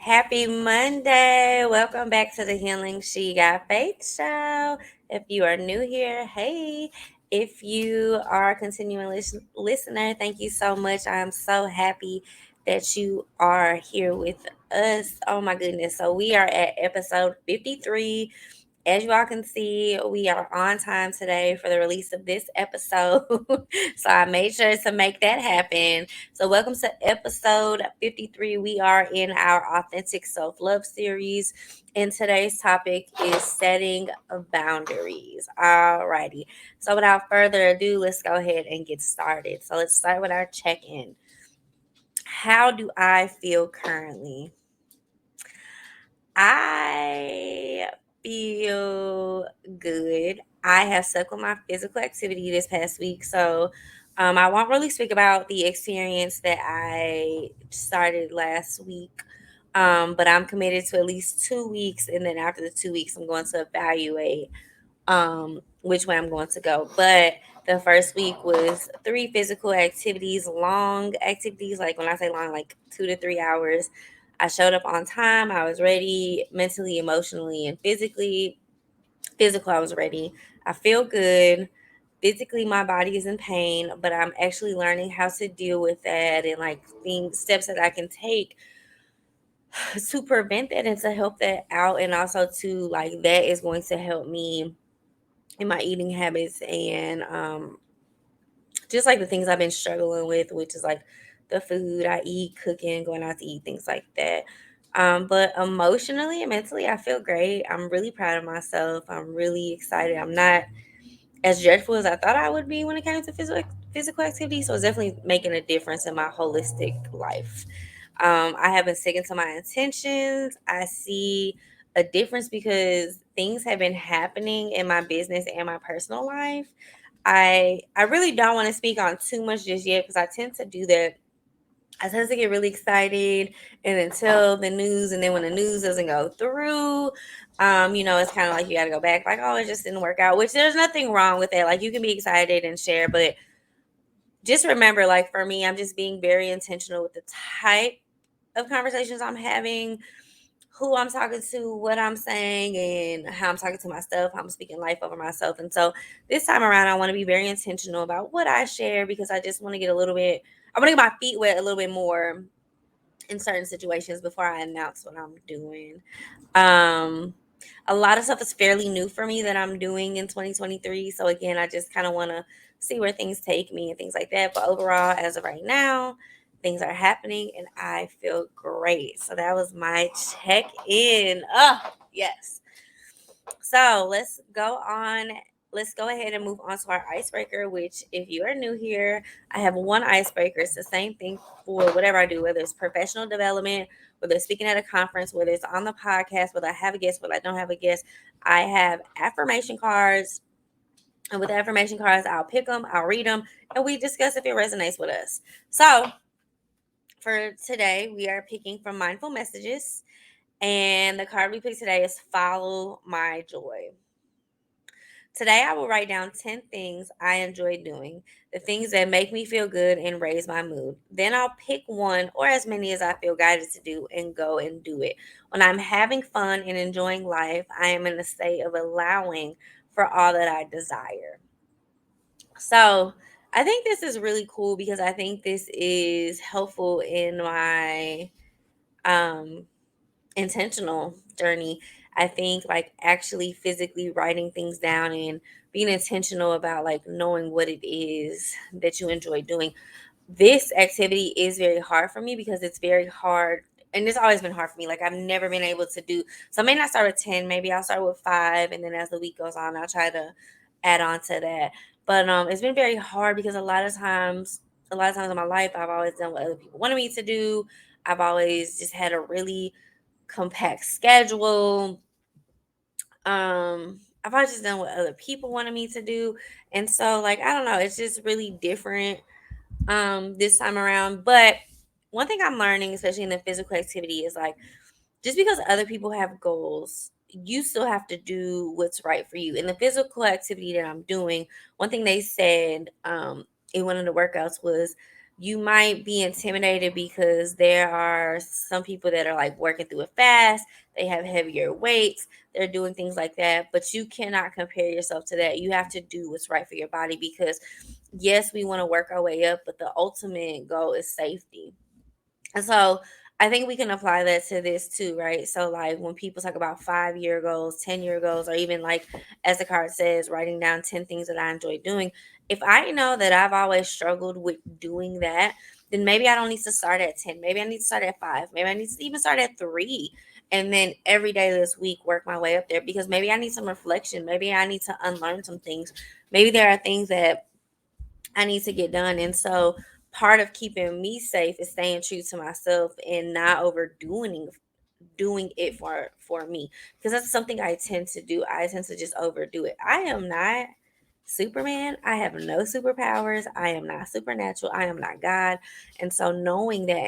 Happy Monday. Welcome back to the Healing She Got Faith show. If you are new here, hey. If you are a continuing listener, thank you so much. I'm so happy that you are here with us. Oh my goodness. So we are at episode 53. As you all can see, we are on time today for the release of this episode. So I made sure to make that happen. So, welcome to episode 53. We are in our Authentic Self Love series, and today's topic is setting boundaries. Alrighty. So, without further ado, let's go ahead and get started. So, let's start with our check in. How do I feel currently? I feel good. I have stuck with my physical activity this past week. So I won't really speak about the experience that I started last week. But I'm committed to at least 2 weeks. And then after the 2 weeks, I'm going to evaluate which way I'm going to go. But the first week was 3 physical activities, long activities. Like when I say long, like 2 to 3 hours. I showed up on time. I was ready mentally, emotionally, and physically. Physical, I was ready. I feel good. Physically, my body is in pain, but I'm actually learning how to deal with that and like things, steps that I can take to prevent that and to help that out. And also to like that is going to help me in my eating habits and just like the things I've been struggling with, which is like the food I eat, cooking, going out to eat, things like that. But emotionally and mentally, I feel great. I'm really proud of myself. I'm really excited. I'm not as dreadful as I thought I would be when it came to physical activity. So it's definitely making a difference in my holistic life. I have been sticking to my intentions. I see a difference because things have been happening in my business and my personal life. I really don't want to speak on too much just yet because I tend to do that. I tend to get really excited and then tell the news, and then when the news doesn't go through, it's kind of like you got to go back, like, oh, it just didn't work out. Which there's nothing wrong with that. Like you can be excited and share, but just remember, like for me, I'm just being very intentional with the type of conversations I'm having, who I'm talking to, what I'm saying, and how I'm talking to myself, how I'm speaking life over myself. And so this time around, I want to be very intentional about what I share because I just want to get a little bit, I want to get my feet wet a little bit more in certain situations before I announce what I'm doing. Um, a lot of stuff is fairly new for me that I'm doing in 2023. So again, I just kind of want to see where things take me and things like that. But overall, as of right now, things are happening and I feel great. So that was my check in. Oh, yes. So let's go ahead and move on to our icebreaker, which if you are new here, I have one icebreaker. It's the same thing for whatever I do, whether it's professional development, whether it's speaking at a conference, whether it's on the podcast, whether I have a guest, whether I don't have a guest. I have affirmation cards. And with the affirmation cards, I'll pick them, I'll read them, and we discuss if it resonates with us. So for today, we are picking from Mindful Messages. And the card we picked today is Follow My Joy. Today, I will write down 10 things I enjoy doing, the things that make me feel good and raise my mood. Then I'll pick one or as many as I feel guided to do and go and do it. When I'm having fun and enjoying life, I am in a state of allowing for all that I desire. So, I think this is really cool because I think this is helpful in my um intentional journey. I think like actually physically writing things down and being intentional about like knowing what it is that you enjoy doing. This activity is very hard for me because it's very hard, and it's always been hard for me. Like I've never been able to do, so I may not start with 10, maybe I'll start with 5, and then as the week goes on I'll try to add on to that. But it's been very hard because a lot of times in my life I've always done what other people wanted me to do. I've always just had a really compact schedule. I've always just done what other people wanted me to do. And so like I don't know, it's just really different this time around. But one thing I'm learning, especially in the physical activity, is like just because other people have goals, you still have to do what's right for you. In the physical activity that I'm doing, one thing they said in one of the workouts was You might be intimidated because there are some people that are like working through it fast, they have heavier weights, they're doing things like that, but you cannot compare yourself to that. You have to do what's right for your body because, yes, we want to work our way up, but the ultimate goal is safety. And so I think we can apply that to this too, right? So, like when people talk about 5 year goals, 10 year goals, or even like, as the card says, writing down 10 things that I enjoy doing. If I know that I've always struggled with doing that, then maybe I don't need to start at 10. Maybe I need to start at five. Maybe I need to even start at three. And then every day this week, work my way up there because maybe I need some reflection. Maybe I need to unlearn some things. Maybe there are things that I need to get done. And so part of keeping me safe is staying true to myself and not overdoing doing it for me, because that's something I tend to do. I tend to just overdo it. I am not Superman. I have no superpowers. I am not supernatural. I am not God. And so knowing that,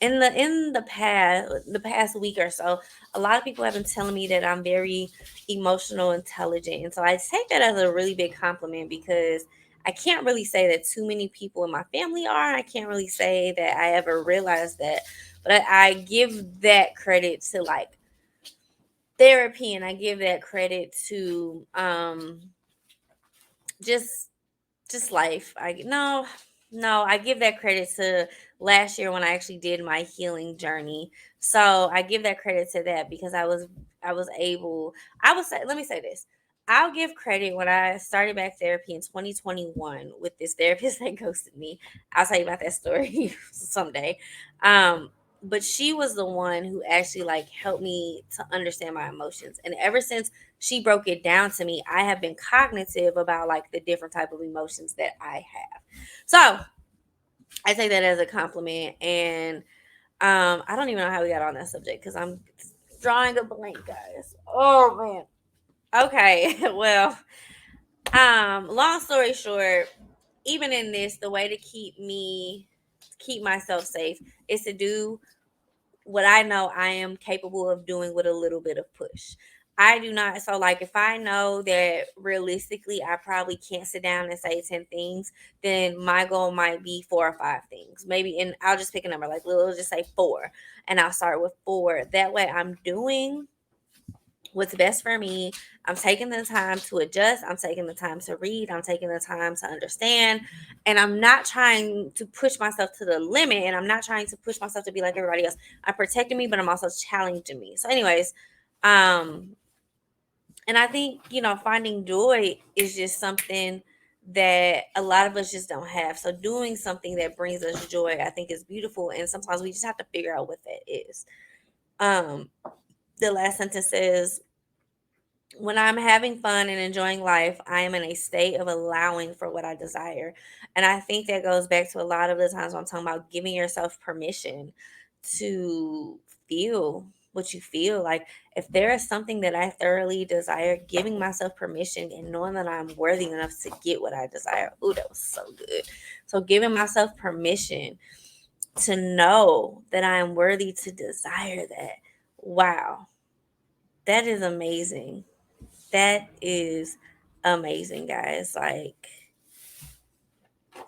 and in the past week or so, a lot of people have been telling me that I'm very emotional intelligent. And so I take that as a really big compliment because I can't really say that too many people in my family are. I can't really say that I ever realized that, but I give that credit to like therapy, and I give that credit to just just life. I give that credit to last year when I actually did my healing journey. So I give that credit to that because I was able. I would say, let me say this. I'll give credit when I started back therapy in 2021 with this therapist that ghosted me. I'll tell you about that story someday. But she was the one who actually like helped me to understand my emotions. And ever since she broke it down to me, I have been cognitive about like the different type of emotions that I have. So I take that as a compliment. And I don't even know how we got on that subject because I'm drawing a blank, guys. Oh man. Okay. Well, long story short, even in this, the way to keep myself safe is to do what I know I am capable of doing with a little bit of push. I do not, so like if I know that realistically I probably can't sit down and say 10 things, then my goal might be 4 or 5 things. Maybe, and I'll just pick a number, like we'll just say four, and I'll start with four. That way I'm doing what's best for me. I'm taking the time to adjust. I'm taking the time to read. I'm taking the time to understand. And I'm not trying to push myself to the limit. And I'm not trying to push myself to be like everybody else. I'm protecting me, but I'm also challenging me. So, anyways, um, and I think, finding joy is just something that a lot of us just don't have. So doing something that brings us joy, I think is beautiful. And sometimes we just have to figure out what that is. Um, the last sentence says, when I'm having fun and enjoying life, I am in a state of allowing for what I desire. And I think that goes back to a lot of the times when I'm talking about giving yourself permission to feel what you feel. Like if there is something that I thoroughly desire, giving myself permission and knowing that I'm worthy enough to get what I desire. Ooh, that was so good. So giving myself permission to know that I am worthy to desire that. Wow. That is amazing. That is amazing, guys. Like,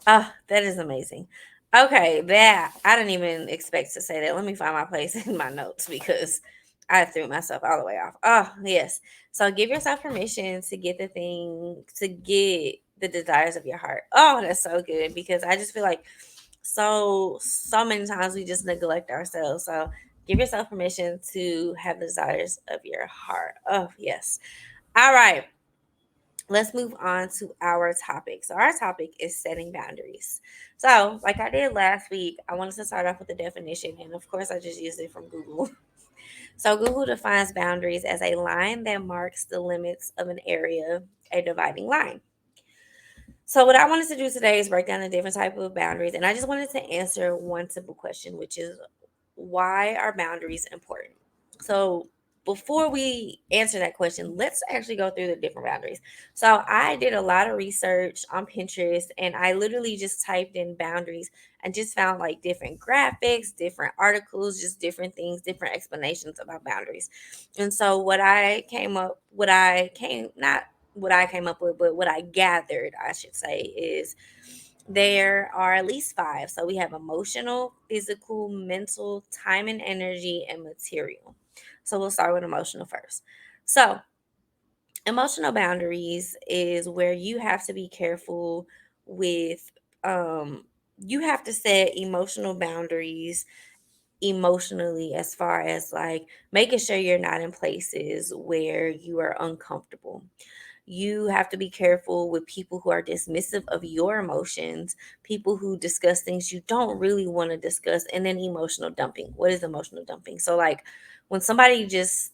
that is amazing. Okay, that I didn't even expect to say that. Let me find my place in my notes because I threw myself all the way off. Oh, yes. So give yourself permission to get the desires of your heart. Oh, that's so good because I just feel like so many times we just neglect ourselves. So give yourself permission to have the desires of your heart. Oh, yes. All right, let's move on to our topic. So, our topic is setting boundaries. So, like I did last week, I wanted to start off with the definition, and of course, I just used it from Google. So, Google defines boundaries as a line that marks the limits of an area, a dividing line. So, what I wanted to do today is break down the different type of boundaries, and I just wanted to answer one simple question, which is, why are boundaries important? So before we answer that question, let's actually go through the different boundaries. So I did a lot of research on Pinterest, and I literally just typed in boundaries and just found like different graphics, different articles, just different things, different explanations about boundaries. And so not what I came up with, but what I gathered, I should say, is There are at least five. So we have emotional, physical, mental, time and energy, and material. So we'll start with emotional first. So emotional boundaries is where you have to be careful with, you have to set emotional boundaries emotionally, as far as like making sure you're not in places where you are uncomfortable. You have to be careful with people who are dismissive of your emotions, people who discuss things you don't really want to discuss, and then emotional dumping. What is emotional dumping? So like when somebody just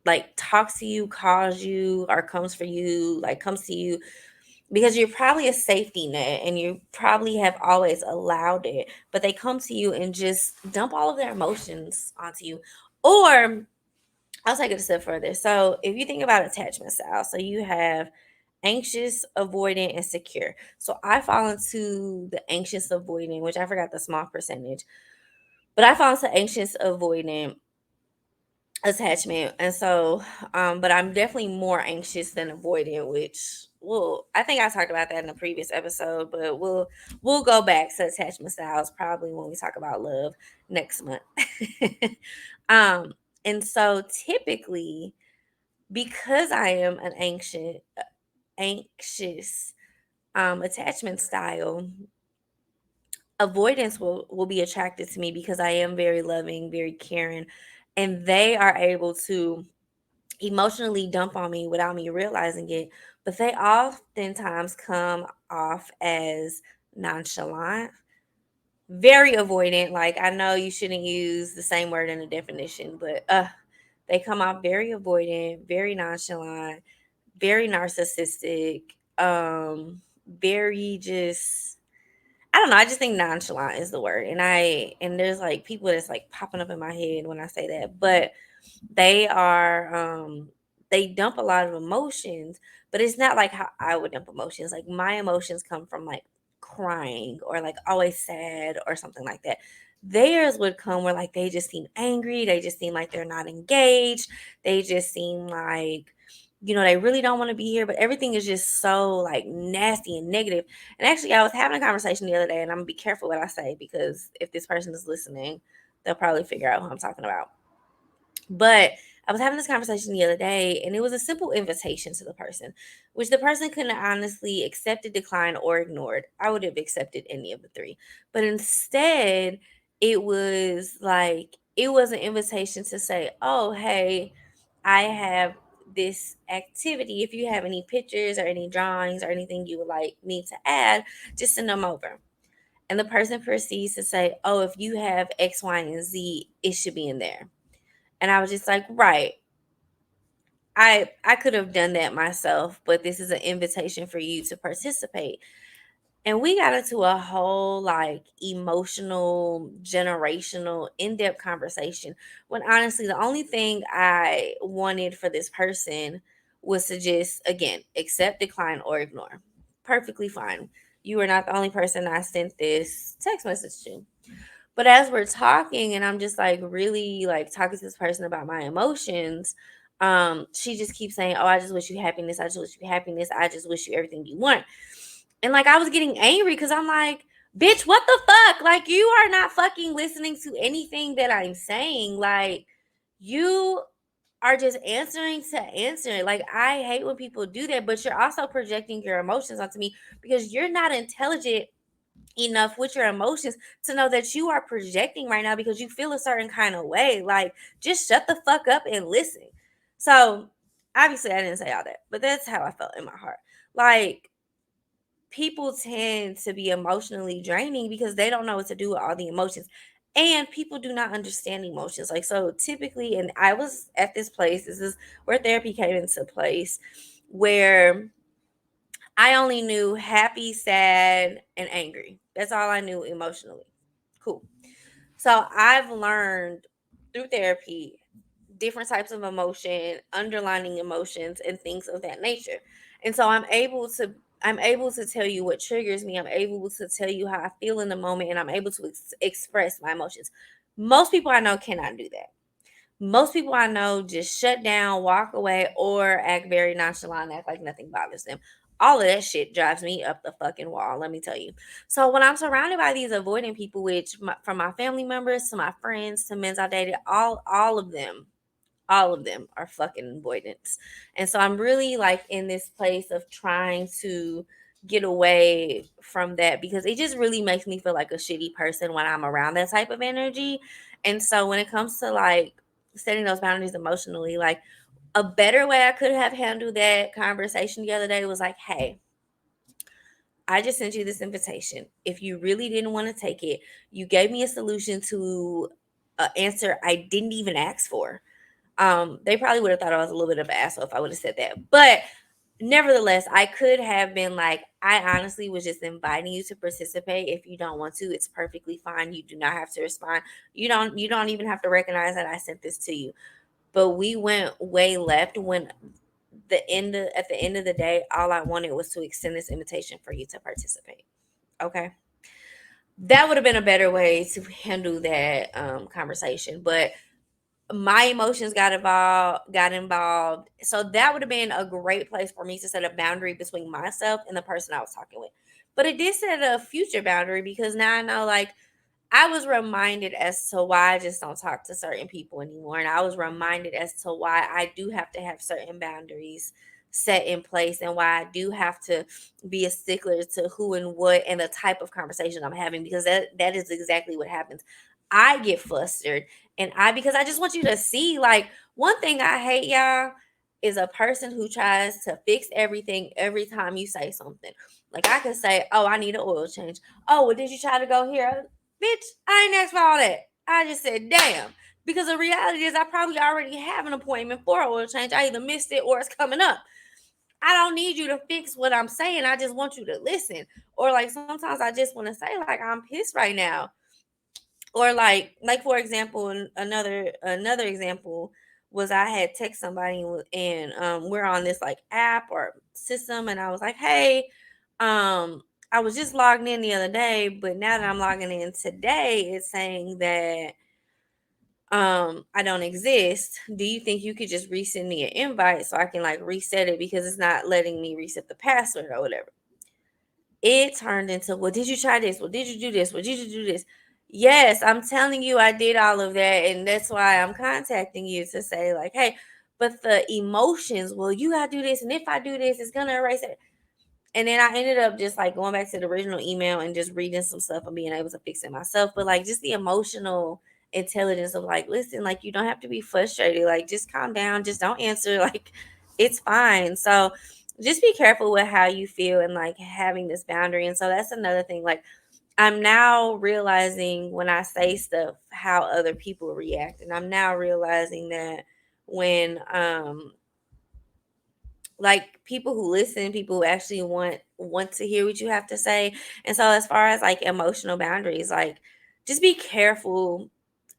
like talks to you, calls you, or comes for you, like comes to you because you're probably a safety net and you probably have always allowed it, but they come to you and just dump all of their emotions onto you. Or I'll take it a step further. So if you think about attachment style, so you have anxious, avoidant, and secure. So I fall into the anxious avoidant, which I forgot the small percentage, but I fall into anxious avoidant attachment. And so, but I'm definitely more anxious than avoidant, which well, I think I talked about that in a previous episode, but we'll go back to attachment styles probably when we talk about love next month. um, and so typically, because I am an anxious attachment style, avoidance will be attracted to me because I am very loving, very caring, and they are able to emotionally dump on me without me realizing it. But they oftentimes come off as nonchalant, very avoidant. Like I know you shouldn't use the same word in a definition, but they come off very avoidant, very nonchalant, very narcissistic, very just I don't know, I just think nonchalant is the word. And there's like people that's like popping up in my head when I say that. But they are they dump a lot of emotions, but it's not like how I would dump emotions. Like my emotions come from like crying or like always sad or something like that. Theirs would come where like they just seem angry, they just seem like they're not engaged, they just seem like they really don't want to be here, but everything is just so like nasty and negative. And actually, I was having a conversation the other day, and I'm gonna be careful what I say because if this person is listening, they'll probably figure out who I'm talking about. But I was having this conversation the other day, and it was a simple invitation to the person, which the person couldn't honestly accepted, declined, or ignored. I would have accepted any of the three. But instead, it was an invitation to say, oh, hey, I have this activity. If you have any pictures or any drawings or anything you would like me to add, just send them over. And the person proceeds to say, oh, if you have X, Y, and Z, it should be in there. And I was just like, right. I could have done that myself, but this is an invitation for you to participate. And we got into a whole like emotional, generational, in-depth conversation when honestly the only thing I wanted for this person was to just again accept, decline, or ignore. Perfectly fine. You are not the only person I sent this text message to. But as we're talking and I'm just like really like talking to this person about my emotions, she just keeps saying, oh, I just wish you happiness. I just wish you happiness. I just wish you everything you want. And like I was getting angry because I'm like, bitch, what the fuck? Like you are not fucking listening to anything that I'm saying. Like you are just answering to answer. Like I hate when people do that, but you're also projecting your emotions onto me because you're not intelligent enough with your emotions to know that you are projecting right now because you feel a certain kind of way. Like, just shut the fuck up and listen. So, obviously, I didn't say all that, but that's how I felt in my heart. Like, people tend to be emotionally draining because they don't know what to do with all the emotions. And people do not understand emotions. Like, so typically, and I was at this place, this is where therapy came into place, where I only knew happy, sad, and angry. That's all I knew emotionally. Cool. So I've learned through therapy different types of emotion, underlining emotions, and things of that nature. And so I'm able to tell you what triggers me. I'm able to tell you how I feel in the moment, and I'm able to express my emotions. Most people I know cannot do that. Most people I know just shut down, walk away, or act very nonchalant, act like nothing bothers them. All of that shit drives me up the fucking wall, let me tell you. So when I'm surrounded by these avoiding people, which from my family members to my friends to men's I dated, all of them are fucking avoidance. And so I'm really like in this place of trying to get away from that because it just really makes me feel like a shitty person when I'm around that type of energy. And so when it comes to like setting those boundaries emotionally, like a better way I could have handled that conversation the other day was like, hey, I just sent you this invitation. If you really didn't want to take it, you gave me a solution to an answer I didn't even ask for. They probably would have thought I was a little bit of an asshole if I would have said that. But nevertheless, I could have been like, I honestly was just inviting you to participate. If you don't want to, it's perfectly fine. You do not have to respond. You don't even have to recognize that I sent this to you. But we went way left when at the end of the day, all I wanted was to extend this invitation for you to participate. Okay. That would have been a better way to handle that conversation. But my emotions got involved, so that would have been a great place for me to set a boundary between myself and the person I was talking with. But it did set a future boundary because now I know, like, I was reminded as to why I just don't talk to certain people anymore, and I was reminded as to why I do have to have certain boundaries set in place, and why I do have to be a stickler to who and what and the type of conversation I'm having, because that is exactly what happens. I get flustered, and I because I just want you to see, like, one thing I hate, y'all, is a person who tries to fix everything every time you say something. Like, I could say, "Oh, I need an oil change." "Oh, well, did you try to go here?" Bitch, I ain't asked for all that. I just said, damn. Because the reality is, I probably already have an appointment for an oil change. I either missed it or it's coming up. I don't need you to fix what I'm saying. I just want you to listen. Or like sometimes I just want to say, like, I'm pissed right now. Or like for example, another example was I had text somebody and we're on this like app or system, and I was like, hey, I was just logged in the other day, but now that I'm logging in today, it's saying that I don't exist. Do you think you could just resend me an invite so I can like reset it, because it's not letting me reset the password or whatever? It turned into, well, did you try this? Well, did you do this? Well, did you do this? Yes, I'm telling you, I did all of that. And that's why I'm contacting you to say, like, hey, but the emotions, well, you got to do this. And if I do this, it's going to erase it. And then I ended up just like going back to the original email and just reading some stuff and being able to fix it myself. But like just the emotional intelligence of like, listen, like you don't have to be frustrated. Like just calm down. Just don't answer. Like it's fine. So just be careful with how you feel and like having this boundary. And so that's another thing. Like I'm now realizing when I say stuff how other people react. And I'm now realizing that when like people who listen, people who actually want to hear what you have to say. And so as far as like emotional boundaries, like just be careful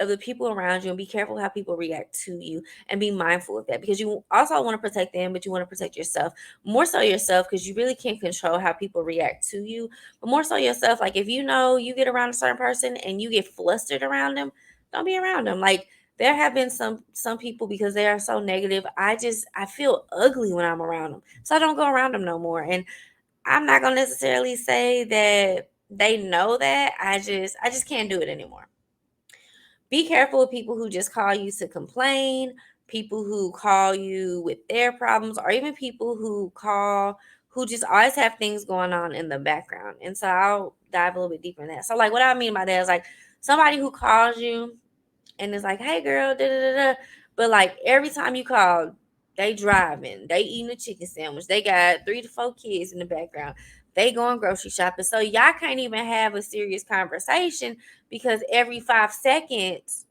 of the people around you and be careful how people react to you, and be mindful of that, because you also want to protect them, but you want to protect yourself, more so yourself, because you really can't control how people react to you, but more so yourself. Like if you know you get around a certain person and you get flustered around them, don't be around them. Like there have been some people, because they are so negative, I feel ugly when I'm around them, so I don't go around them no more. And I'm not gonna necessarily say that they know that. I just can't do it anymore. Be careful with people who just call you to complain, people who call you with their problems, or even people who just always have things going on in the background. And so I'll dive a little bit deeper in that. So like what I mean by that is like somebody who calls you and it's like, "Hey, girl, da da da da," but like every time you call, they driving, they eating a chicken sandwich, they got 3 to 4 kids in the background, they going grocery shopping, so y'all can't even have a serious conversation because every 5 seconds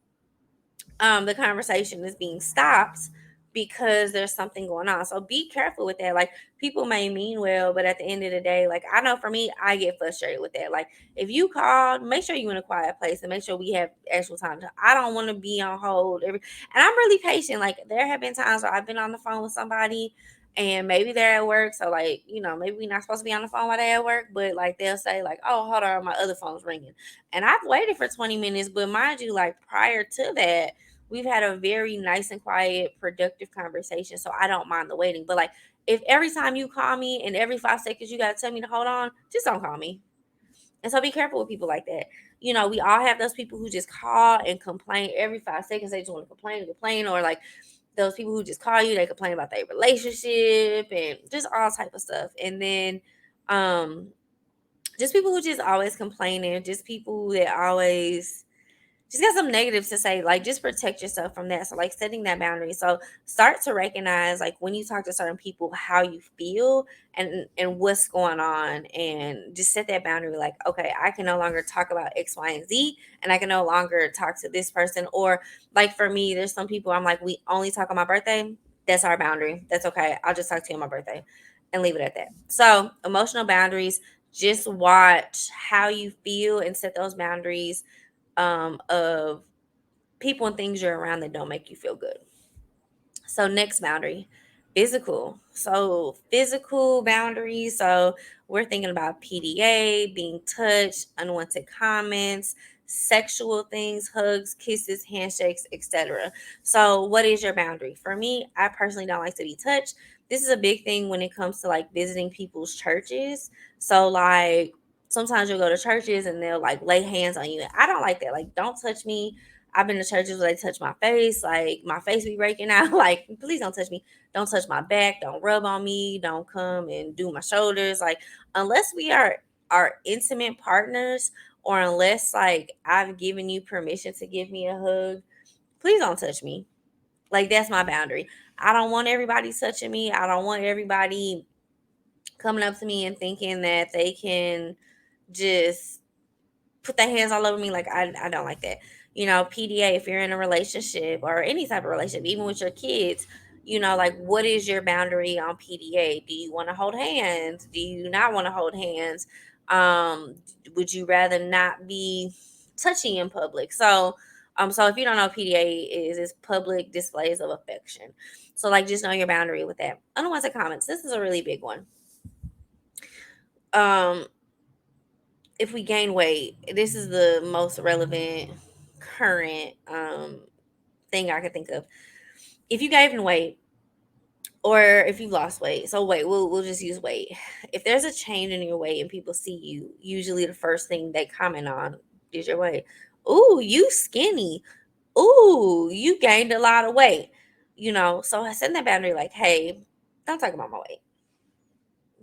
the conversation is being stopped because there's something going on. So be careful with that. Like people may mean well, but at the end of the day, like I know for me, I get frustrated with that. Like if you called, make sure you in a quiet place and make sure we have actual time to, I don't want to be on hold and I'm really patient. Like there have been times where I've been on the phone with somebody and maybe they're at work. So like, maybe we're not supposed to be on the phone while they're at work, but like they'll say like, "Oh, hold on, my other phone's ringing." And I've waited for 20 minutes, but mind you, like prior to that, we've had a very nice and quiet, productive conversation. So I don't mind the waiting. But like If every time you call me and every 5 seconds you gotta tell me to hold on, just don't call me. And so be careful with people like that. We all have those people who just call and complain every 5 seconds. They just want to complain, or like those people who just call you, they complain about their relationship and just all type of stuff. And then um just people who just always complaining, just people that always just got some negatives to say. Like, just protect yourself from that. So like setting that boundary. So start to recognize, like, when you talk to certain people, how you feel and what's going on, and just set that boundary. Like, okay, I can no longer talk about X, Y, and Z, and I can no longer talk to this person. Or like for me, there's some people I'm like, we only talk on my birthday. That's our boundary. That's okay. I'll just talk to you on my birthday and leave it at that. So emotional boundaries, just watch how you feel and set those boundaries of people and things you're around that don't make you feel good. So next boundary, physical. So physical boundaries. So we're thinking about PDA, being touched, unwanted comments, sexual things, hugs, kisses, handshakes, etc. So what is your boundary? For me, I personally don't like to be touched. This is a big thing when it comes to like visiting people's churches. So like sometimes you'll go to churches and they'll like lay hands on you. I don't like that. Like, don't touch me. I've been to churches where they touch my face, like my face be breaking out. Like, please don't touch me. Don't touch my back. Don't rub on me. Don't come and do my shoulders. Like, unless we are intimate partners, or unless like I've given you permission to give me a hug, please don't touch me. Like, that's my boundary. I don't want everybody touching me. I don't want everybody coming up to me and thinking that they can just put their hands all over me. Like, I don't like that. PDA, if you're in a relationship or any type of relationship, even with your kids, like, what is your boundary on PDA? Do you want to hold hands? Do you not want to hold hands? Um, would you rather not be touching in public? So if you don't know what PDA is, it's public displays of affection. So like, just know your boundary with that. Unwanted comments. This is a really big one. Um, if we gain weight, this is the most relevant current thing I could think of. If you gain weight, or if you lost weight, so wait, we'll just use weight. If there's a change in your weight and people see you, usually the first thing they comment on is your weight. Ooh, you skinny. Ooh, you gained a lot of weight. So I set that boundary, like, hey, don't talk about my weight.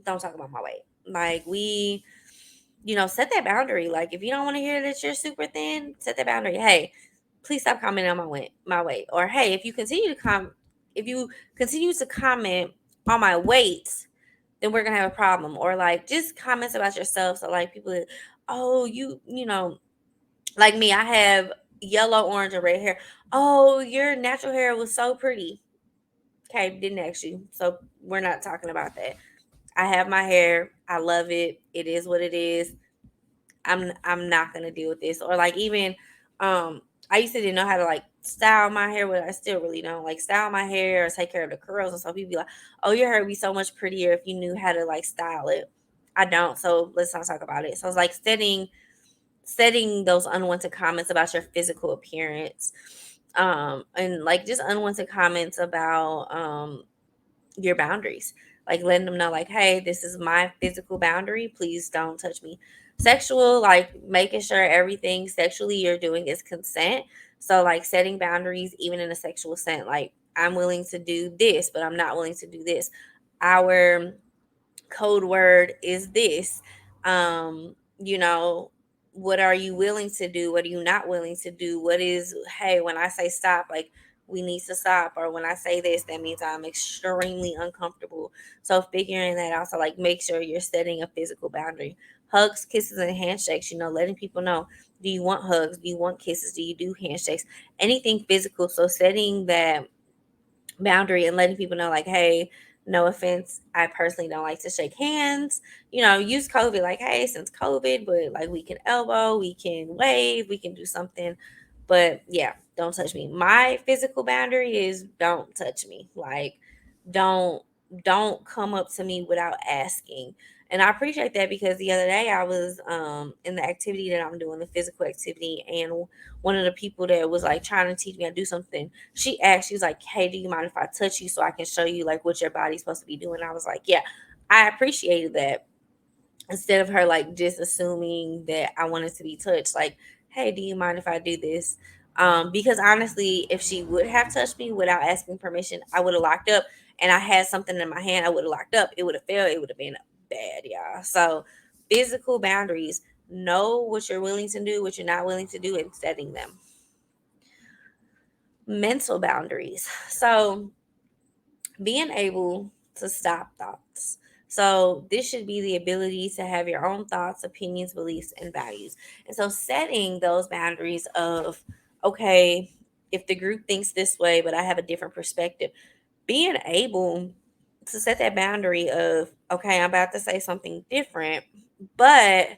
Don't talk about my weight. Like, set that boundary. Like, if you don't want to hear that you're super thin, set that boundary. Hey, please stop commenting on my weight. Or hey, if you continue to comment on my weight, then we're gonna have a problem. Or like, just comments about yourself. So like, people that, oh, like me, I have yellow, orange, and red hair. Oh, your natural hair was so pretty. Okay, didn't ask you. So we're not talking about that. I have my hair. I love it. It is what it is. I'm not gonna deal with this. Or like, even I used to didn't know how to like style my hair, but I still really don't like style my hair or take care of the curls. And so people be like, oh, your hair would be so much prettier if you knew how to like style it. I don't. So let's not talk about it. So it's like setting those unwanted comments about your physical appearance. And like, just unwanted comments about your boundaries, like letting them know, like, hey, this is my physical boundary, please don't touch me. Sexual, like making sure everything sexually you're doing is consent. So like, setting boundaries even in a sexual sense, like, I'm willing to do this, but I'm not willing to do this. Our code word is this. What are you willing to do? What are you not willing to do? What is, hey, when I say stop, like, we need to stop. Or when I say this, that means I'm extremely uncomfortable. So figuring that out. So like, make sure you're setting a physical boundary. Hugs, kisses, and handshakes, letting people know, do you want hugs? Do you want kisses? Do you do handshakes? Anything physical. So setting that boundary and letting people know, like, hey, no offense, I personally don't like to shake hands. Use COVID, like, hey, since COVID, but like, we can elbow, we can wave, we can do something. But yeah, don't touch me. My physical boundary is, don't touch me. Like, don't don't come up to me without asking. And I appreciate that because the other day I was in the activity that I'm doing, the physical activity, and one of the people that was like trying to teach me how to do something, she asked, she was like, "Hey, do you mind if I touch you so I can show you like what your body's supposed to be doing?" I was like, "Yeah." I appreciated that, instead of her like just assuming that I wanted to be touched. Like, "Hey, do you mind if I do this?" Because honestly, if she would have touched me without asking permission, I would have locked up. And I had something in my hand, I would have locked up. It would have failed. It would have been bad, y'all. So, physical boundaries. Know what you're willing to do, what you're not willing to do, and setting them. Mental boundaries. So, being able to stop thoughts. So, this should be the ability to have your own thoughts, opinions, beliefs, and values. And so, setting those boundaries of, okay, if the group thinks this way, but I have a different perspective, being able to set that boundary of, okay, I'm about to say something different, but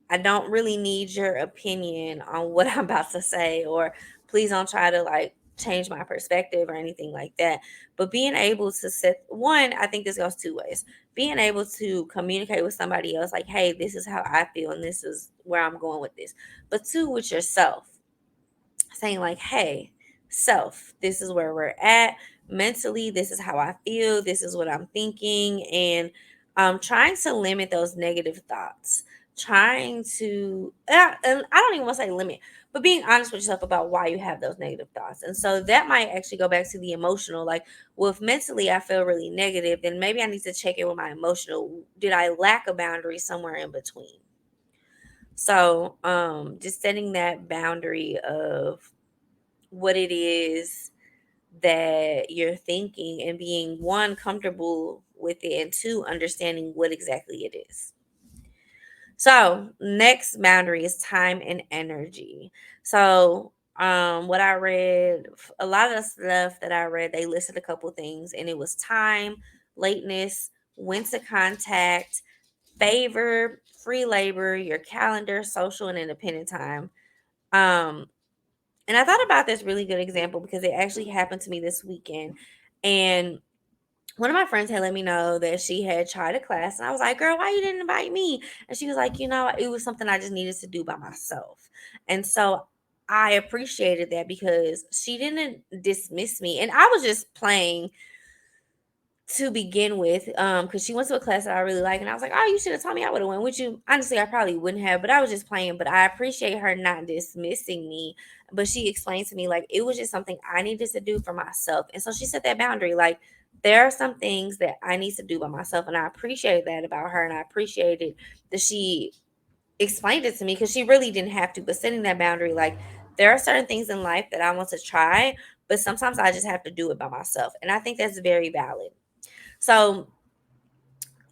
I don't really need your opinion on what I'm about to say, or please don't try to like change my perspective or anything like that. But being able to set one, I think this goes two ways. Being able to communicate with somebody else, like, hey, this is how I feel and this is where I'm going with this. But two, with yourself, saying like, hey, self, this is where we're at mentally, this is how I feel, this is what I'm thinking, and trying to limit those negative thoughts, trying to and I don't even want to say limit, but being honest with yourself about why you have those negative thoughts. And so that might actually go back to the emotional, like, well, if mentally I feel really negative, then maybe I need to check in with my emotional. Did I lack a boundary somewhere in between? So just setting that boundary of what it is that you're thinking, and being one, comfortable with it, and two, understanding what exactly it is. So next boundary is time and energy. So what I read, a lot of the stuff that I read, they listed a couple things, and it was time, lateness, when to contact, favor, free labor, your calendar, social and independent time. um and I thought about this really good example because it actually happened to me this weekend. And one of my friends had let me know that she had tried a class. And I was like, girl, why you didn't invite me? And she was like, it was something I just needed to do by myself. And so I appreciated that because she didn't dismiss me. And I was just playing to begin with, because she went to a class that I really like, and I was like, "Oh, you should have told me. I would have went with you." Honestly, I probably wouldn't have, but I was just playing. But I appreciate her not dismissing me. But she explained to me like it was just something I needed to do for myself, and so she set that boundary. Like, there are some things that I need to do by myself, and I appreciate that about her, and I appreciated that she explained it to me because she really didn't have to. But setting that boundary, like, there are certain things in life that I want to try, but sometimes I just have to do it by myself, and I think that's very valid. So,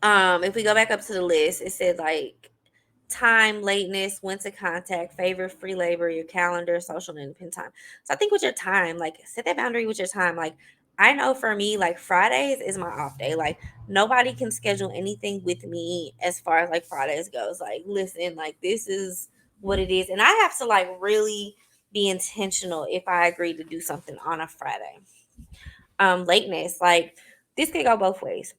if we go back up to the list, it said like time, lateness, when to contact, favor, free labor, your calendar, social and independent time. So I think with your time, like, set that boundary with your time. Like, I know for me, like, Fridays is my off day. Like, nobody can schedule anything with me as far as like Fridays goes. Like, listen, like, this is what it is. And I have to like really be intentional if I agree to do something on a Friday. Lateness, like, this could go both ways.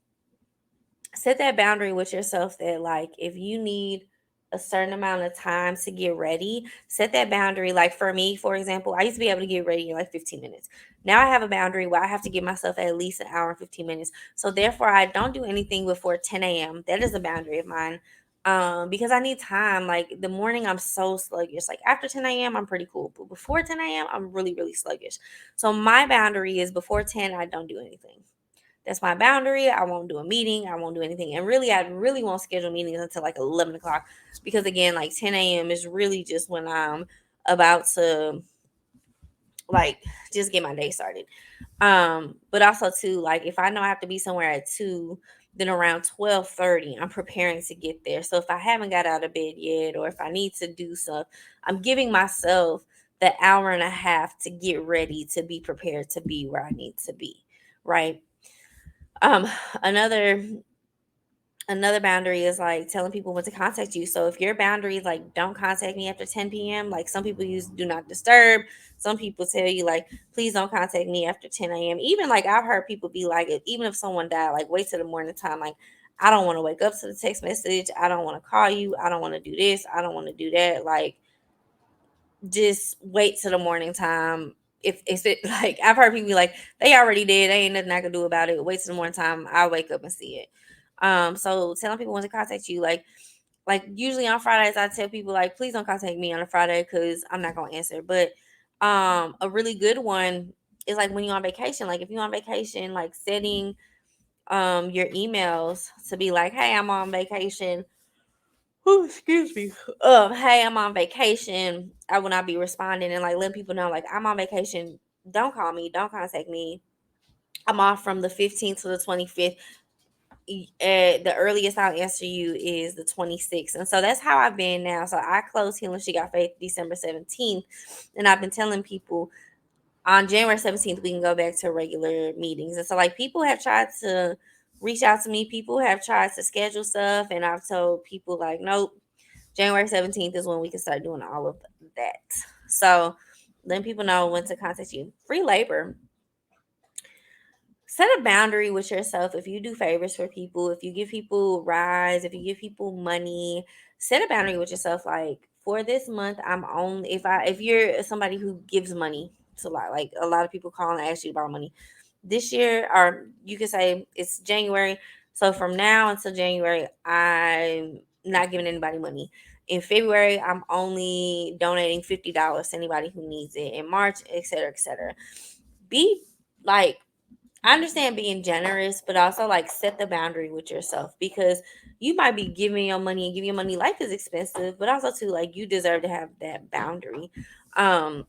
Set that boundary with yourself that, like, if you need a certain amount of time to get ready, set that boundary. Like, for me, for example, I used to be able to get ready in like 15 minutes. Now I have a boundary where I have to give myself at least an hour and 15 minutes. So therefore I don't do anything before 10 a.m. That is a boundary of mine. Because I need time. Like, the morning I'm so sluggish. Like, after 10 a.m. I'm pretty cool. But before 10 a.m. I'm really, really sluggish. So my boundary is before 10, I don't do anything. That's my boundary. I won't do a meeting. I won't do anything. And really, I really won't schedule meetings until like 11 o'clock, because, again, like 10 a.m. is really just when I'm about to like just get my day started. But also, too, like, if I know I have to be somewhere at 2, then around 12:30, I'm preparing to get there. So if I haven't got out of bed yet, or if I need to do stuff, I'm giving myself the hour and a half to get ready, to be prepared to be where I need to be. Right. Um, another boundary is like telling people when to contact you. So if your boundary is like, don't contact me after 10 p.m., like, some people use do not disturb. Some people tell you like, please don't contact me after 10 a.m. Even like, I've heard people be like, even if someone died, like, wait till the morning time. Like, I don't want to wake up to the text message. I don't want to call you. I don't want to do this. I don't want to do that. Like, just wait till the morning time. If it like I've heard people be like, they already did, they ain't nothing I can do about it. Wait till the morning time, I'll wake up and see it. So telling people when to contact you, like usually on Fridays I tell people like, please don't contact me on a Friday because I'm not gonna answer. But a really good one is like when you're on vacation. Like if you're on vacation, like setting your emails to be like, hey, I'm on vacation. Oh, excuse me. Hey, I'm on vacation. I will not be responding, and like letting people know, like, I'm on vacation. Don't call me. Don't contact me. I'm off from the 15th to the 25th. The earliest I'll answer you is the 26th. And so that's how I've been now. So I closed Healing She Got Faith December 17th. And I've been telling people on January 17th, we can go back to regular meetings. And so, like, people have tried to reach out to me. People have tried to schedule stuff. And I've told people, like, nope, January 17th is when we can start doing all of that. So letting people know when to contact you. Free labor. Set a boundary with yourself. If you do favors for people, if you give people rides, if you give people money, set a boundary with yourself. Like, for this month, I'm on, if you're somebody who gives money to like a lot of people call and ask you to borrow money this year, or you could say it's January. So from now until January, I'm not giving anybody money. In February, I'm only donating $50 to anybody who needs it. In March, et cetera, et cetera. Be like, I understand being generous, but also like set the boundary with yourself, because you might be giving your money and giving your money. Life is expensive, but also too, like, you deserve to have that boundary. Um,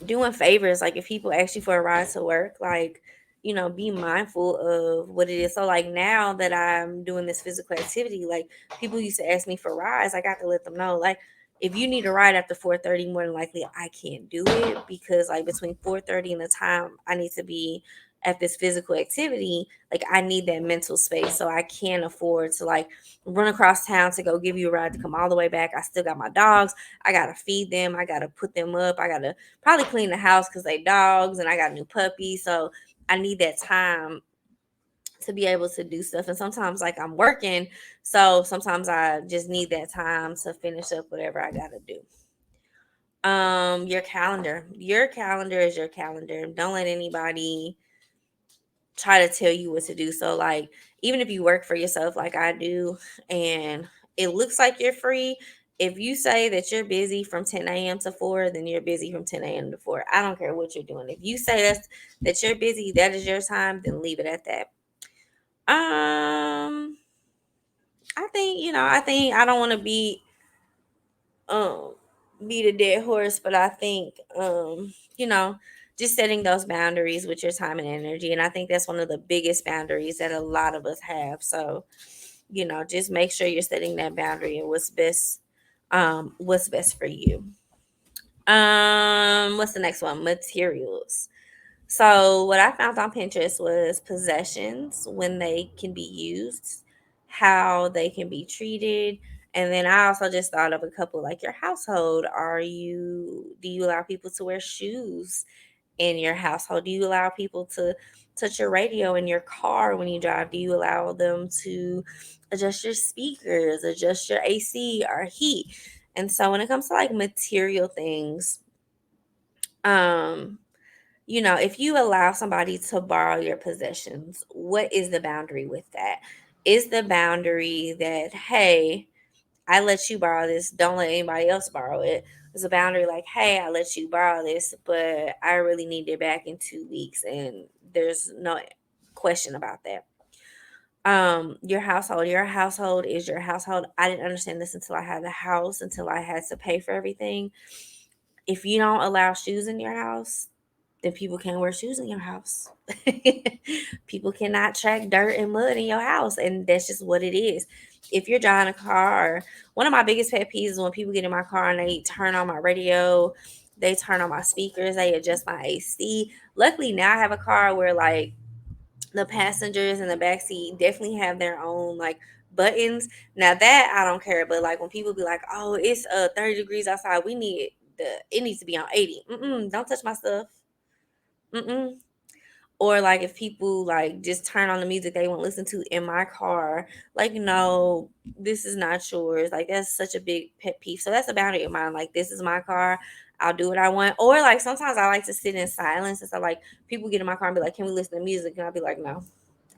Doing favors, like if people ask you for a ride to work, like, be mindful of what it is. So like now that I'm doing this physical activity, like people used to ask me for rides, I got to let them know, like, if you need a ride after 4:30, more than likely I can't do it, because like between 4:30 and the time I need to be at this physical activity, like I need that mental space. So I can't afford to like run across town to go give you a ride to come all the way back. I still got my dogs. I gotta feed them. I gotta put them up. I gotta probably clean the house because they dogs, and I got a new puppy. So I need that time to be able to do stuff. And sometimes like I'm working. So sometimes I just need that time to finish up whatever I gotta do. Your calendar. Your calendar is your calendar. Don't let anybody try to tell you what to do. So like even if you work for yourself like I do, and it looks like you're free, if you say that you're busy from 10 a.m. to 4, then you're busy from 10 a.m. to 4. I don't care what you're doing. If you say that you're busy, that is your time, then leave it at that. Um I think I don't want to um beat a dead horse, but I think just setting those boundaries with your time and energy. And I think that's one of the biggest boundaries that a lot of us have. So, just make sure you're setting that boundary and what's best for you. What's the next one? Materials. So what I found on Pinterest was possessions, when they can be used, how they can be treated. And then I also just thought of a couple, like your household. Do you allow people to wear shoes in your household? Do you allow people to touch your radio in your car when you drive? Do you allow them to adjust your speakers, adjust your AC or heat? And so when it comes to like material things, um, if you allow somebody to borrow your possessions, what is the boundary with that? Is the boundary that, hey, I let you borrow this, don't let anybody else borrow it? There's a boundary like, hey, I let you borrow this, but I really need it back in 2 weeks, and there's no question about that. Your household is your household. I didn't understand this until I had a house, until I had to pay for everything. If you don't allow shoes in your house, then people can't wear shoes in your house. People cannot track dirt and mud in your house, and that's just what it is. If you're driving a car, one of my biggest pet peeves is when people get in my car and they turn on my radio, they turn on my speakers, they adjust my AC. Luckily, now I have a car where like the passengers in the back seat definitely have their own like buttons. Now that I don't care, but like when people be like, "Oh, it's 30 degrees outside, we need it needs to be on 80." Don't touch my stuff. Mm-mm. Or like if people like just turn on the music they want to listen to in my car, like no, this is not yours. Like that's such a big pet peeve. So that's a boundary of mine. Like this is my car. I'll do what I want. Or like sometimes I like to sit in silence, and so like people get in my car and be like, "Can we listen to music?" And I'll be like, "No."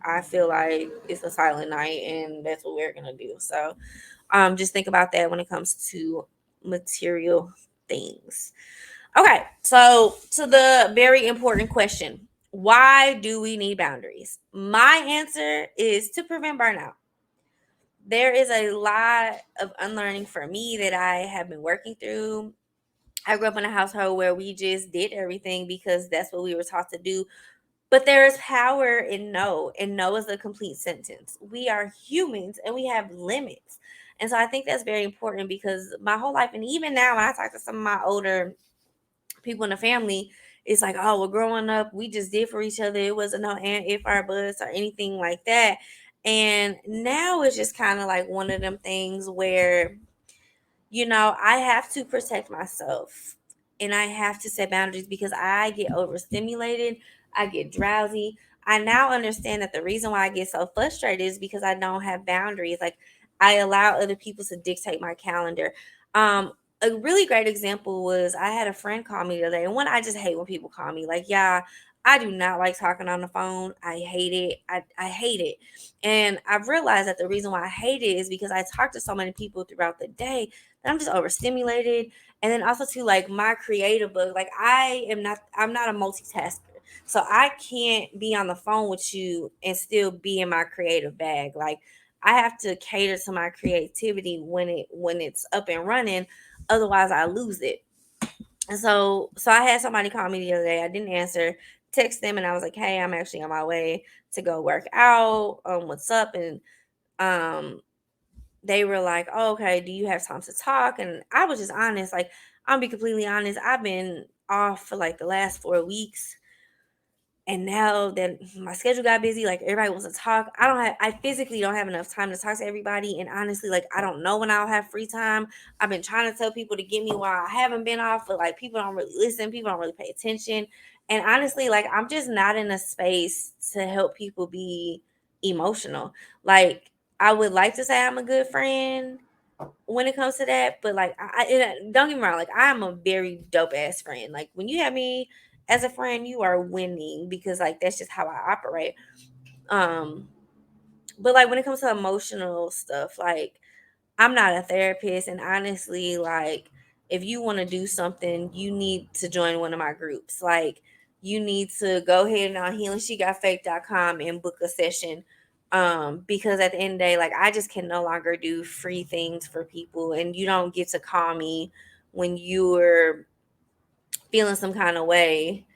I feel like it's a silent night, and that's what we're gonna do. So, just think about that when it comes to material things. Okay, so to the very important question, why do we need boundaries? My answer is to prevent burnout. There is a lot of unlearning for me that I have been working through. I grew up in a household where we just did everything because that's what we were taught to do. But there is power in no, and no is a complete sentence. We are humans and we have limits. And so I think that's very important because my whole life, and even now when I talk to some of my older people in the family, it's like, oh, well, growing up, we just did for each other. It wasn't no and if our buds or anything like that. And now it's just kind of like one of them things where I have to protect myself and I have to set boundaries because I get overstimulated, I get drowsy. I now understand that the reason why I get so frustrated is because I don't have boundaries. Like I allow other people to dictate my calendar. A really great example was I had a friend call me the other day, and one, I just hate when people call me. Like, yeah, I do not like talking on the phone. I hate it. I hate it. And I've realized that the reason why I hate it is because I talk to so many people throughout the day that I'm just overstimulated. And then also too, like my creative book, like I'm not a multitasker. So I can't be on the phone with you and still be in my creative bag. Like I have to cater to my creativity when it's up and running. Otherwise I lose it. And so I had somebody call me the other day. I didn't answer, text them, and I was like, "Hey, I'm actually on my way to go work out. What's up?" And um they were like, oh, okay, do you have time to talk? And I was just honest. Like, I'll be completely honest. I've been off for like the last 4 weeks. And now that my schedule got busy, like everybody wants to talk. I physically don't have enough time to talk to everybody. And honestly, like I don't know when I'll have free time. I've been trying to tell people to get me while I haven't been off, but like people don't really listen, people don't really pay attention. And honestly, like I'm just not in a space to help people be emotional. Like I would like to say I'm a good friend when it comes to that, but like don't get me wrong, like I'm a very dope ass friend. Like when you have me as a friend, you are winning because like that's just how I operate. Um, but like when it comes to emotional stuff, like I'm not a therapist, and honestly, like if you want to do something, you need to join one of my groups. Like you need to go ahead and on healingsheGotFake.com and book a session. Because at the end of the day, like I just can no longer do free things for people, and you don't get to call me when you're feeling some kind of way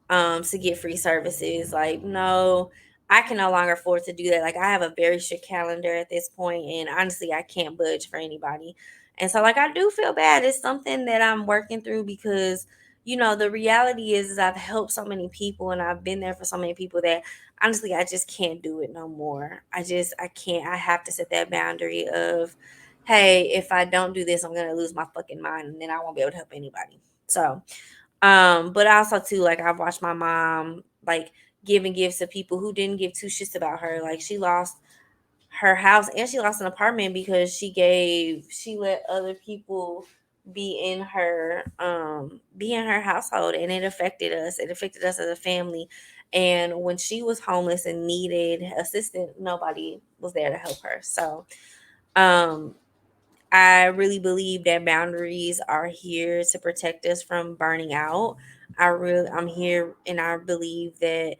to get free services. Like, no, I can no longer afford to do that. Like, I have a very strict calendar at this point, and honestly, I can't budge for anybody. And so, like, I do feel bad. It's something that I'm working through because, the reality is I've helped so many people and I've been there for so many people that honestly, I just can't do it no more. I can't. I have to set that boundary of, hey, if I don't do this, I'm going to lose my fucking mind and then I won't be able to help anybody. So, but also too, like I've watched my mom like giving gifts to people who didn't give two shits about her. Like she lost her house and she lost an apartment because she let other people be in her household, and it affected us. It affected us as a family. And when she was homeless and needed assistance, nobody was there to help her. So um I really believe that boundaries are here to protect us from burning out. I'm here and I believe that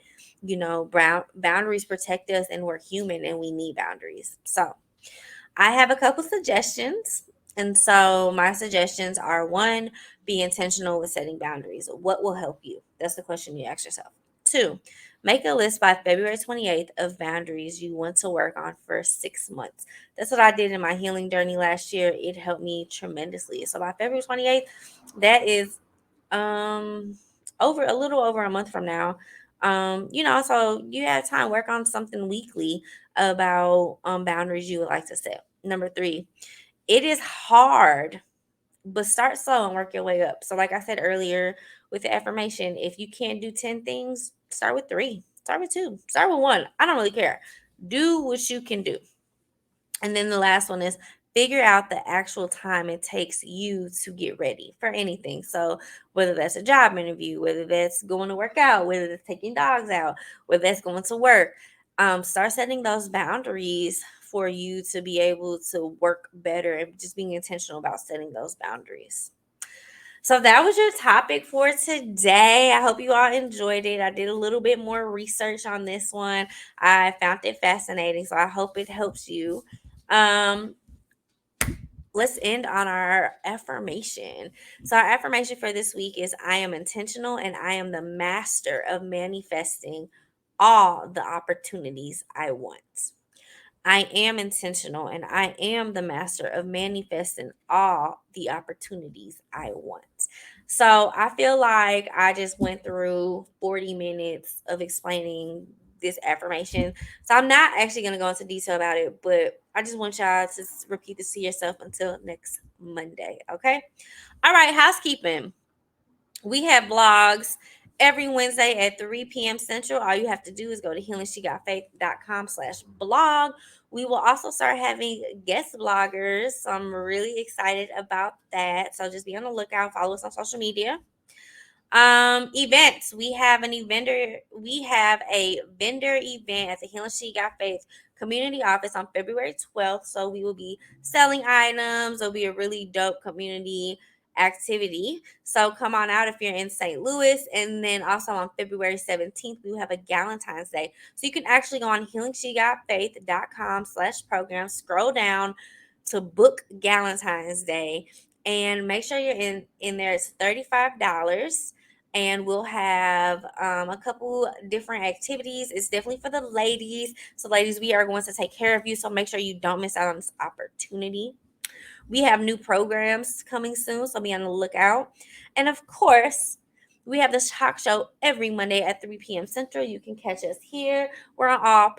boundaries protect us and we're human and we need boundaries. So, I have a couple suggestions. And so my suggestions are one, be intentional with setting boundaries. What will help you? That's the question you ask yourself. Two, make a list by February 28th of boundaries you want to work on for 6 months. That's what I did in my healing journey last year. It helped me tremendously. So by February 28th, that is um over a little over a month from now. So you have time, work on something weekly about boundaries you would like to set. Number three, it is hard, but start slow and work your way up. So, like I said earlier with the affirmation, if you can't do 10 things, start with three. Start with 2. Start with 1. I don't really care. Do what you can do. And then the last one is figure out the actual time it takes you to get ready for anything. So, whether that's a job interview, whether that's going to work out, whether that's taking dogs out, whether that's going to work, start setting those boundaries for you to be able to work better and just being intentional about setting those boundaries. So that was your topic for today. I hope you all enjoyed it. I did a little bit more research on this one. I found it fascinating, so I hope it helps you. Um, let's end on our affirmation. So our affirmation for this week is I am intentional and I am the master of manifesting all the opportunities I want. I am intentional and I am the master of manifesting all the opportunities I want. So I feel like I just went through 40 minutes of explaining this affirmation. So I'm not actually going to go into detail about it, but I just want y'all to repeat this to yourself until next Monday. Okay. All right. Housekeeping. We have blogs every Wednesday at 3 p.m. Central. All you have to do is go to healingshegotfaith.com/blog. We will also start having guest bloggers. So I'm really excited about that. So just be on the lookout. Follow us on social media. Events. We have a vendor event at the Healing She Got Faith community office on February 12th. So we will be selling items. It'll be a really dope community activity. So come on out if you're in St. Louis. And then also on February 17th, we will have a Galentine's Day. So you can actually go on healingshegotfaith.com/program, scroll down to book Galentine's Day and make sure you're in there. It's $35 and we'll have a couple different activities. It's definitely for the ladies. So, ladies, we are going to take care of you. So, make sure you don't miss out on this opportunity. We have new programs coming soon. So, be on the lookout. And of course, we have this talk show every Monday at 3 p.m. Central. You can catch us here. We're on all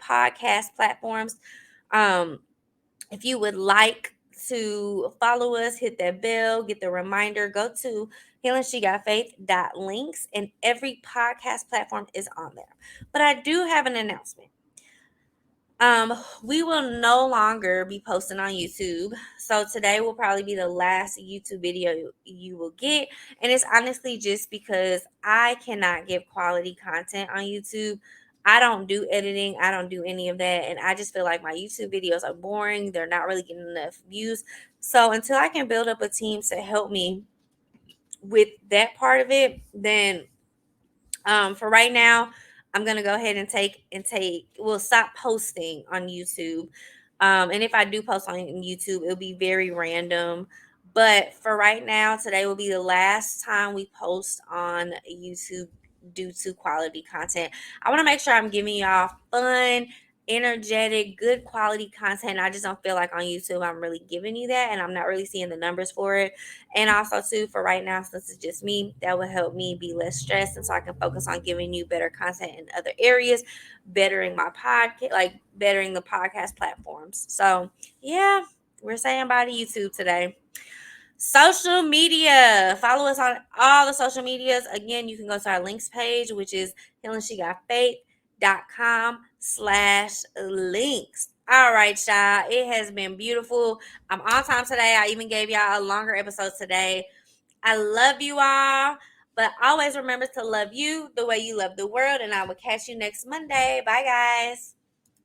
podcast platforms. If you would like to follow us, hit that bell, get the reminder, go to healingshegotfaith.links, and every podcast platform is on there. But I do have an announcement. We will no longer be posting on YouTube. So today will probably be the last YouTube video you will get. And it's honestly just because I cannot give quality content on YouTube. I don't do editing. I don't do any of that. And I just feel like my YouTube videos are boring. They're not really getting enough views. So until I can build up a team to help me with that part of it, then for right now, I'm gonna go ahead and we'll stop posting on YouTube. And if I do post on YouTube, it'll be very random. But for right now, today will be the last time we post on YouTube due to quality content. I want to make sure I'm giving y'all fun, energetic, good quality content. I just don't feel like on YouTube I'm really giving you that, and I'm not really seeing the numbers for it. And also, too, for right now, since it's just me, that will help me be less stressed. And so I can focus on giving you better content in other areas, bettering my podcast, like bettering the podcast platforms. So, yeah, we're saying bye to YouTube today. Social media. Follow us on all the social medias. Again, you can go to our links page, which is healingshegotfaith.com/links. All right, y'all. It has been beautiful. I'm on time today. I even gave y'all a longer episode today. I love you all, but always remember to love you the way you love the world. And I will catch you next Monday. Bye, guys.